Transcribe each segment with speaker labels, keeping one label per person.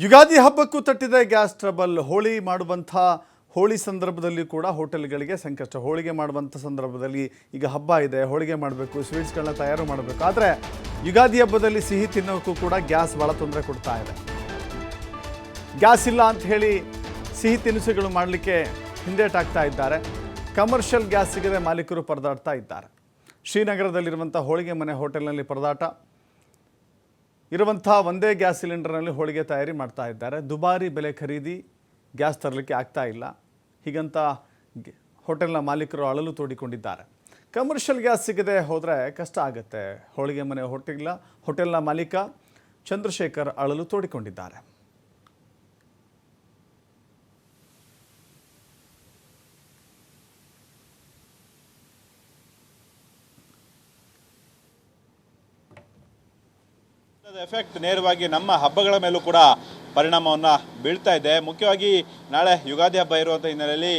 Speaker 1: ಯುಗಾದಿ ಹಬ್ಬಕ್ಕೂ ತಟ್ಟಿದೆ gas trouble. Holi ಸಂದರ್ಭದಲ್ಲಿ ಕೂಡ ಹೋಟೆಲ್ಗಳಿಗೆ ಸಂಕಷ್ಟ. ಹೋಳಿಗೆ ಮಾಡುವಂಥ ಸಂದರ್ಭದಲ್ಲಿ ಈಗ ಹಬ್ಬ ಇದೆ, ಹೋಳಿಗೆ ಮಾಡಬೇಕು, ಸ್ವೀಟ್ಸ್ಗಳನ್ನ ತಯಾರು ಮಾಡಬೇಕು. ಆದರೆ ಯುಗಾದಿ ಹಬ್ಬದಲ್ಲಿ ಸಿಹಿ ತಿನ್ನೋಕ್ಕೂ ಕೂಡ ಗ್ಯಾಸ್ ಭಾಳ ತೊಂದರೆ ಕೊಡ್ತಾ ಇದೆ. ಗ್ಯಾಸ್ ಇಲ್ಲ ಅಂತ ಹೇಳಿ ಸಿಹಿ ತಿನಿಸುಗಳು ಮಾಡಲಿಕ್ಕೆ ಹಿಂದೇಟಾಗ್ತಾ ಇದ್ದಾರೆ. ಕಮರ್ಷಿಯಲ್ ಗ್ಯಾಸ್ ಸಿಗದೆ ಮಾಲೀಕರು ಪರದಾಡ್ತಾ ಇದ್ದಾರೆ. ಶ್ರೀನಗರದಲ್ಲಿರುವಂಥ ಹೋಳಿಗೆ ಮನೆ ಹೋಟೆಲ್ನಲ್ಲಿ ಪರದಾಟ. ಇರುವಂಥ ಒಂದೇ ಗ್ಯಾಸ್ ಸಿಲಿಂಡರ್ನಲ್ಲಿ ಹೋಳಿಗೆ ತಯಾರಿ ಮಾಡ್ತಾ ಇದ್ದಾರೆ. ದುಬಾರಿ ಬೆಲೆ ಖರೀದಿ ಗ್ಯಾಸ್ ತರಲಿಕ್ಕೆ ಆಗ್ತಾ ಇಲ್ಲ. ಹೀಗಂತ ಹೋಟೆಲ್ನ ಮಾಲೀಕರು ಅಳಲು ತೋಡಿಕೊಂಡಿದ್ದಾರೆ. ಕಮರ್ಷಿಯಲ್ ಗ್ಯಾಸ್ ಸಿಗದೆ ಹೋದರೆ ಕಷ್ಟ ಆಗುತ್ತೆ. ಹೋಳಿಗೆ ಮನೆ ಹೋಟೆಲ್ನ ಮಾಲೀಕ ಚಂದ್ರಶೇಖರ್ ಅಳಲು ತೋಡಿಕೊಂಡಿದ್ದಾರೆ.
Speaker 2: ಎಫೆಕ್ಟ್ ನೇರವಾಗಿ ನಮ್ಮ ಹಬ್ಬಗಳ ಮೇಲೂ ಕೂಡ ಪರಿಣಾಮವನ್ನು ಬೀಳ್ತಾ ಇದೆ. ಮುಖ್ಯವಾಗಿ ನಾಳೆ ಯುಗಾದಿ ಹಬ್ಬ ಇರುವಂಥ ಹಿನ್ನೆಲೆಯಲ್ಲಿ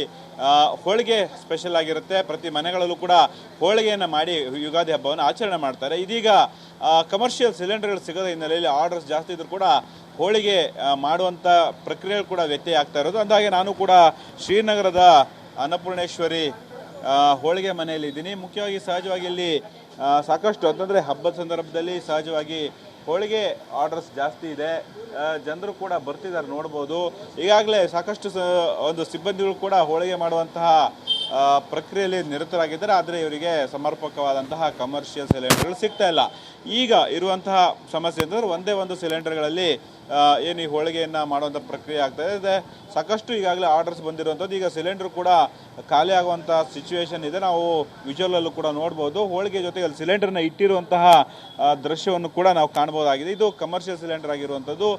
Speaker 2: ಹೋಳಿಗೆ ಸ್ಪೆಷಲ್ ಆಗಿರುತ್ತೆ. ಪ್ರತಿ ಮನೆಗಳಲ್ಲೂ ಕೂಡ ಹೋಳಿಗೆಯನ್ನು ಮಾಡಿ ಯುಗಾದಿ ಹಬ್ಬವನ್ನು ಆಚರಣೆ ಮಾಡ್ತಾರೆ. ಇದೀಗ ಕಮರ್ಷಿಯಲ್ ಸಿಲಿಂಡರ್ಗಳು ಸಿಗೋದ ಹಿನ್ನೆಲೆಯಲ್ಲಿ ಆರ್ಡರ್ಸ್ ಜಾಸ್ತಿ ಇದ್ರೂ ಕೂಡ ಹೋಳಿಗೆ ಮಾಡುವಂಥ ಪ್ರಕ್ರಿಯೆಗಳು ಕೂಡ ವ್ಯತ್ಯಯ ಆಗ್ತಾ ಇರೋದು. ಅಂದಾಗೆ ನಾನು ಕೂಡ ಶ್ರೀನಗರದ ಅನ್ನಪೂರ್ಣೇಶ್ವರಿ ಹೋಳಿಗೆ ಮನೆಯಲ್ಲಿ ಇದ್ದೀನಿ. ಮುಖ್ಯವಾಗಿ ಸಹಜವಾಗಿ ಇಲ್ಲಿ ಸಾಕಷ್ಟು ಅಂತಂದರೆ ಹಬ್ಬದ ಸಂದರ್ಭದಲ್ಲಿ ಸಹಜವಾಗಿ ಹೋಳಿಗೆ ಆರ್ಡರ್ಸ್ ಜಾಸ್ತಿ ಇದೆ. ಜನರು ಕೂಡ ಬರ್ತಿದ್ದಾರೆ, ನೋಡ್ಬೋದು. ಈಗಾಗಲೇ ಸಾಕಷ್ಟು ಒಂದು ಸಿಬ್ಬಂದಿಗಳು ಕೂಡ ಹೋಳಿಗೆ ಮಾಡುವಂತಹ ಪ್ರಕ್ರಿಯೆಯಲ್ಲಿ ನಿರತರಾಗಿದ್ದಾರೆ. ಆದರೆ ಇವರಿಗೆ ಸಮರ್ಪಕವಾದಂತಹ ಕಮರ್ಷಿಯಲ್ ಸಿಲಿಂಡರ್ಗಳು ಸಿಗ್ತಾ ಇಲ್ಲ. ಈಗ ಇರುವಂತಹ ಸಮಸ್ಯೆ ಅಂತಂದರೆ ಒಂದೇ ಒಂದು ಸಿಲಿಂಡರ್ಗಳಲ್ಲಿ ಏನು ಈ ಹೋಳಿಗೆಯನ್ನು ಮಾಡುವಂಥ ಪ್ರಕ್ರಿಯೆ ಆಗ್ತಾ ಇದೆ. ಸಾಕಷ್ಟು ಈಗಾಗಲೇ ಆರ್ಡರ್ಸ್ ಬಂದಿರುವಂಥದ್ದು. ಈಗ ಸಿಲಿಂಡರ್ ಕೂಡ ಖಾಲಿ ಆಗುವಂಥ ಸಿಚುವೇಶನ್ ಇದೆ. ನಾವು ವಿಜುವಲಲ್ಲೂ ಕೂಡ ನೋಡ್ಬೋದು. ಹೋಳಿಗೆ ಜೊತೆಗೆ ಅಲ್ಲಿ ಸಿಲಿಂಡರ್ನ ಇಟ್ಟಿರುವಂತಹ ದೃಶ್ಯವನ್ನು ಕೂಡ ನಾವು ಕಾಣ್ಬೋದಾಗಿದೆ. ಇದು ಕಮರ್ಷಿಯಲ್ ಸಿಲಿಂಡರ್ ಆಗಿರುವಂಥದ್ದು.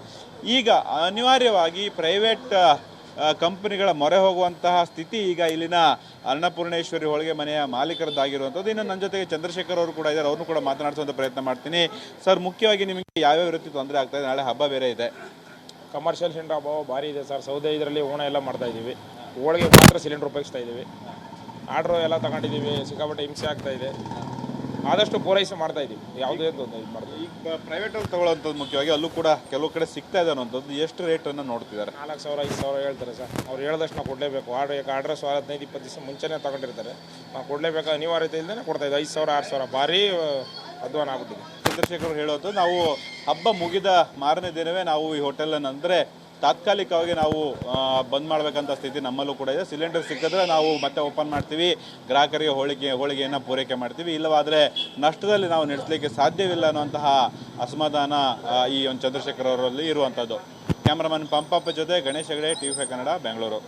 Speaker 2: ಈಗ ಅನಿವಾರ್ಯವಾಗಿ ಪ್ರೈವೇಟ್ ಕಂಪನಿಗಳ ಮೊರೆ ಹೋಗುವಂತಹ ಸ್ಥಿತಿ ಈಗ ಇಲ್ಲಿನ ಅನ್ನಪೂರ್ಣೇಶ್ವರಿ ಹೋಳಿಗೆ ಮನೆಯ ಮಾಲೀಕರದ್ದಾಗಿರುವಂಥದ್ದು. ಇನ್ನು ನನ್ನ ಜೊತೆಗೆ ಚಂದ್ರಶೇಖರ್ ಅವರು ಕೂಡ ಇದ್ದಾರೆ. ಅವ್ರನ್ನೂ ಕೂಡ ಮಾತನಾಡಿಸುವಂಥ ಪ್ರಯತ್ನ ಮಾಡ್ತೀನಿ. ಸರ್, ಮುಖ್ಯವಾಗಿ ನಿಮಗೆ ಯಾವ್ಯಾವ ರೀತಿ ತೊಂದರೆ ಆಗ್ತಾ ಇದೆ? ನಾಳೆ ಹಬ್ಬ ಬೇರೆ ಇದೆ.
Speaker 3: ಕಮರ್ಷಿಯಲ್ ಸಿಲಿಂಡರ್ ಅಭಾವ ಭಾರಿ ಇದೆ ಸರ್. ಸೌದೆ ಇದರಲ್ಲಿ ಓಣ ಎಲ್ಲ ಮಾಡ್ತಾ ಇದ್ದೀವಿ. ಹೋಳಿಗೆ ಮಾತ್ರ ಸಿಲಿಂಡರ್ ಉಪಯೋಗಿಸ್ತಾ ಇದ್ದೀವಿ. ಆರ್ಡ್ರು ಎಲ್ಲ ತಗೊಂಡಿದ್ದೀವಿ. ಸಿಕ್ಕಾಪಟ್ಟೆ ಹಿಂಸೆ ಆಗ್ತಾ ಇದೆ. ಆದಷ್ಟು ಪೂರೈಸಿ ಮಾಡ್ತಾ ಇದ್ದೀವಿ. ಯಾವುದೇ ತೊಂದರೆ ಇದು ಮಾಡ್ತೀವಿ.
Speaker 2: ಈಗ ಪ್ರೈವೇಟಲ್ಲಿ ತಗೊಳ್ಳೋಂಥದ್ದು ಮುಖ್ಯವಾಗಿ ಅಲ್ಲೂ ಕೂಡ ಕೆಲವು ಕಡೆ ಸಿಗ್ತಾ ಇದೆ ಅನ್ನೋಂಥದ್ದು. ಎಷ್ಟು ರೇಟನ್ನು ನೋಡ್ತಿದ್ದಾರೆ?
Speaker 3: 4,000 5,000 ಹೇಳ್ತಾರೆ ಸರ್. ಅವ್ರು ಹೇಳಿದಷ್ಟು ನಾವು ಕೊಡಲೇಬೇಕು. ಆರ್ಡ್ರಸ್ 15-20 ದಿವಸ ಮುಂಚೆನೇ ತಗೊಂಡಿರ್ತಾರೆ. ನಾವು ಕೊಡಲೇಬೇಕು, ಅನಿವಾರ್ಯತೆ ಇಲ್ಲದೇ ಕೊಡ್ತಾ ಇದ್ದೀವಿ. 5,000 6,000 ಭಾರಿ ಅಧ್ವಾನ ಆಗ್ಬಿಟ್ಟಿದೆ.
Speaker 2: ಚಂದ್ರಶೇಖರ್ ಹೇಳೋದು, ನಾವು ಹಬ್ಬ ಮುಗಿದ ಮಾರನೇ ದಿನವೇ ನಾವು ಈ ಹೋಟೆಲನ್ನು ಅಂದರೆ ತಾತ್ಕಾಲಿಕವಾಗಿ ನಾವು ಬಂದ್ ಮಾಡಬೇಕಂತ ಸ್ಥಿತಿ ನಮ್ಮಲ್ಲೂ ಕೂಡ ಇದೆ. ಸಿಲಿಂಡರ್ ಸಿಕ್ಕಿದ್ರೆ ನಾವು ಮತ್ತೆ ಓಪನ್ ಮಾಡ್ತೀವಿ, ಗ್ರಾಹಕರಿಗೆ ಹೋಳಿಗೆಯನ್ನು ಪೂರೈಕೆ ಮಾಡ್ತೀವಿ. ಇಲ್ಲವಾದರೆ ನಷ್ಟದಲ್ಲಿ ನಾವು ನಡೆಸಲಿಕ್ಕೆ ಸಾಧ್ಯವಿಲ್ಲ ಅನ್ನುವಂತಹ ಅಸಮಾಧಾನ ಈ ಒಂದು ಚಂದ್ರಶೇಖರ್ ಅವರಲ್ಲಿ ಇರುವಂಥದ್ದು. ಕ್ಯಾಮ್ರಾಮನ್ ಪಂಪಪ್ಪ ಜೊತೆ ಗಣೇಶ್ ಹೆಗಡೆ, TV5 ಕನ್ನಡ, ಬೆಂಗಳೂರು.